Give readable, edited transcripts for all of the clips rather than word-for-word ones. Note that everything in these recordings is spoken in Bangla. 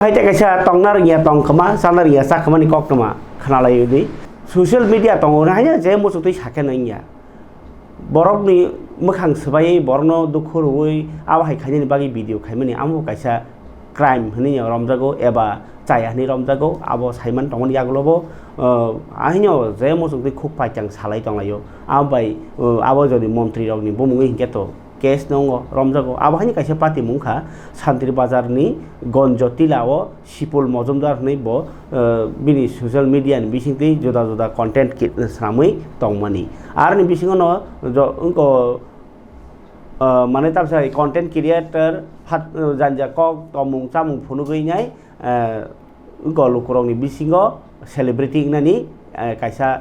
Hai tak kisah tong nar ya tong kema sanar ya sak kema ni kok kema kenal ayu di social media tong orang hanya je musuh tu saken ya borok ni mekhang sebagai borno dukhur woi awa hai khani ni bagi video khai mani amu kaisa crime hani ya romjago eba chaya ni romjago abo saiman tong ni aglobo ahinyo je musuh tu khuk pachang salai tong layo abai abo jodi montri rok ni bomungi hingketo case nongo romjago abahani kaisa pati mungkha Santri Bazar ni Gonjo Tilao Sipul Mojumdar ni bo bini social media ni bisingti joda joda content kit samui tongmani ar ni bisingono jo unko mane tapsa content creator hat janja kok tomung chamung phunugui nyai unko lukurong ni bisingo celebrity nani kaisa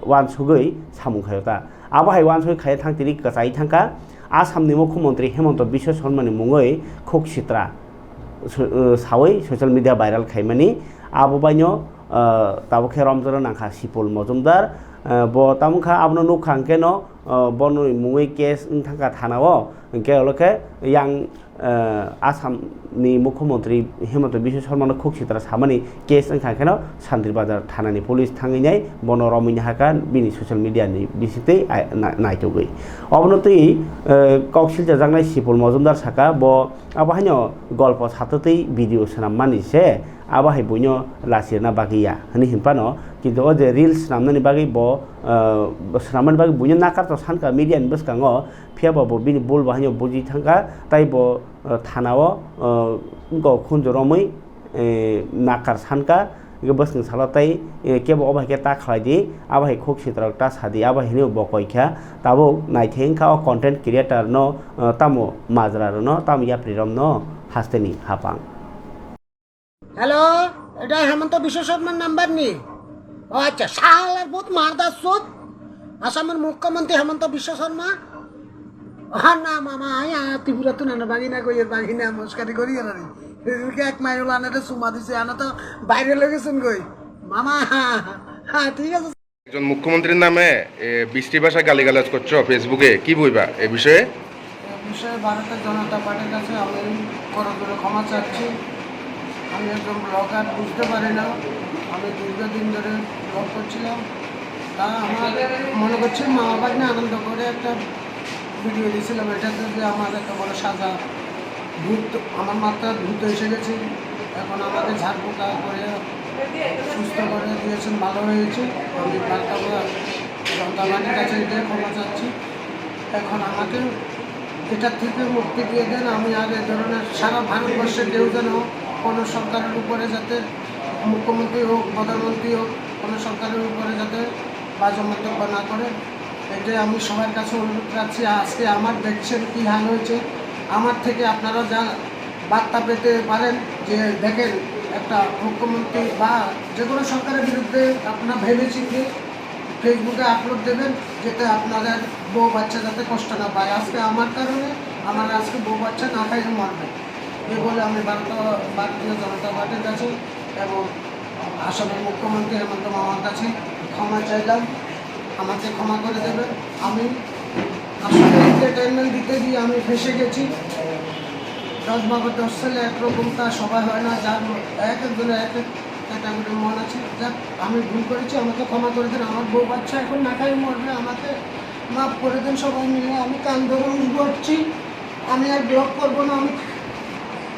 wan sugui samung khayota abahai wan sugui khay thangtiri kasai thangka आसामनि मुख्यमंत्री हेमंत बिश्व शर्मानि मुङै खुक सित्रा सावै ससियेल मिडिया भाइराल खाइमानि आबोबाइनो ताबोखे रमजर नाखा सिपुल मजुमदार ब तामुखा आबनो नुखांकेनो बनो मुङै केस थांका थानाव के अलके यां आसामनि मुख्यमंत्री हेमंत बिश्व शर्मानो खुक सित्रा सामानि केस थांखाकेनो सान्त्रि बाजार थानानि पुलिस थाङैनाय बनो रमिनि हाका बिनि ससियेल मिडिया नि बिसितै नायथगै अबनतै कौशल जाजांनाय सिपुल मजुमदार साका ब आबाहानो गल्प साततै भिडिअ सनाम मानिसे आबाहाय बुइनो लासिरना बागिया हनि हिनपानो किन्तु अजे रिल्स नामनानि बागै ब सनामनि बागै बुइनो नाकार तो सानका मीडिया नि बसकांगो फेबाबो बिनि बोल बाहानो बुजि थांगा ताइ ब थानाव गो खुनजरमै नाकार सानका बसनो सालाताई केबो अबाके ता खालायदि आबाहाय खुक सित्रा ता सादि आबाहायनि बकयखा ताबो नाइथेंखा कन्टेन्ट क्रिएटर न तामो माजरा न ताम याप्रिरम न हास्तेनि हापां হ্যালো এটা হেমন্ত বিশ্ব শর্মার নাম্বার নি ও আচ্ছা শালার বহুত মারদার সুদ আসামের মুখ্যমন্ত্রী হেমন্ত বিশ্ব শর্মা হ্যাঁ না মামা আয়া ত্রিপুরা তো না বাগিনা কই বাগিনা মস্কারি করি আর এক মাইল আনাতে সুমা দিছে আনা তো বাইরে লেগেছেন কই মামা হ্যাঁ ঠিক আছে একজন মুখ্যমন্ত্রীর নামে বৃষ্টি ভাষা গালিগালাজ করছো ফেসবুকে কি বইবা এই বিষয়ে ভারতের জনতা পার্টির কাছে আমি করজোরে ক্ষমা চাচ্ছি আমি একজন ব্লগার বুঝতে পারি না আমি দীর্ঘদিন ধরে ব্লগ করছিলাম তা আমার মনে করছি মা বাবা নিয়ে আনন্দ করে একটা ভিডিও দিয়েছিলাম এটাতে যে আমার একটা বড় সাজা ভূত আমার মাথায় ভূত এসে গেছে এখন আমাকে ঝাড়ফুঁকা করে সুস্থ করে দিয়েছেন ভালো হয়েছে আমি জনতা পার্টির কাছে এটাই ক্ষমা চাচ্ছি এখন আমাকে এটার থেকে মুক্তি দিয়ে দেন আমি আর এ ধরনের সারা ভারতবর্ষে কেউ যেন কোনো সরকারের উপরে যাতে মুখ্যমন্ত্রী হোক প্রধানমন্ত্রী হোক কোনো সরকারের উপরে যাতে বাজে মন্তব্য না করে এটাই আমি সবার কাছে অনুরোধ রাখছি আজকে আমার দেখছেন কী হাল হয়েছে আমার থেকে আপনারা যা বার্তা পেতে পারেন যে দেখেন একটা মুখ্যমন্ত্রী বা যে কোনো সরকারের বিরুদ্ধে আপনারা ভেবেচিন্তে ফেসবুকে আপলোড দেবেন যাতে আপনাদের বউ বাচ্চা যাতে কষ্ট না পায় আজকে আমার কারণে আমার আজকে বউ বাচ্চা না খাইয়ে মরবে এই বলে আমি ভারতীয় জনতা পার্টির কাছে এবং আসামের মুখ্যমন্ত্রী হেমন্ত মামার কাছে ক্ষমা চাইলাম আমাকে ক্ষমা করে দেবেন আমি আসলে এন্টারটেনমেন্ট দিতে গিয়ে আমি ফেসে গেছি 10 বাবা 10 ছেলে একরকম তা সবাই হয় না যার এক একজনের এক এক ক্যাটাগরির মন আছে যাক আমি ভুল করেছি আমাকে ক্ষমা করে দেন আমার বউ বাচ্চা এখন না খাই মরবে আমাকে মাফ করে দেন সবাই মিলে আমি কান ধরে উঠছি আমি আর ব্লগ করবো না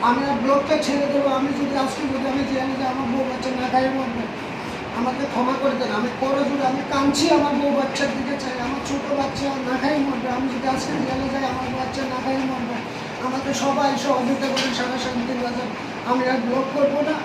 আমি আর ব্লগটা ছেড়ে দেবো আমি যদি আজকে যদি আমি জানি যে আমার বউ বাচ্চা না খাই মরবে আমাকে ক্ষমা করে দেন আমি করজোরে আমি কাঁদছি আমার বউ বাচ্চার দিকে চাই আমার ছোটো বাচ্চা না খাই মরবে আমি যদি আজকে জেলে যাই আমার বাচ্চা না খাই মরবে আমাকে সবাই সহযোগিতা করেন সারা শান্তির বাজার আমি আর ব্লগ করবো না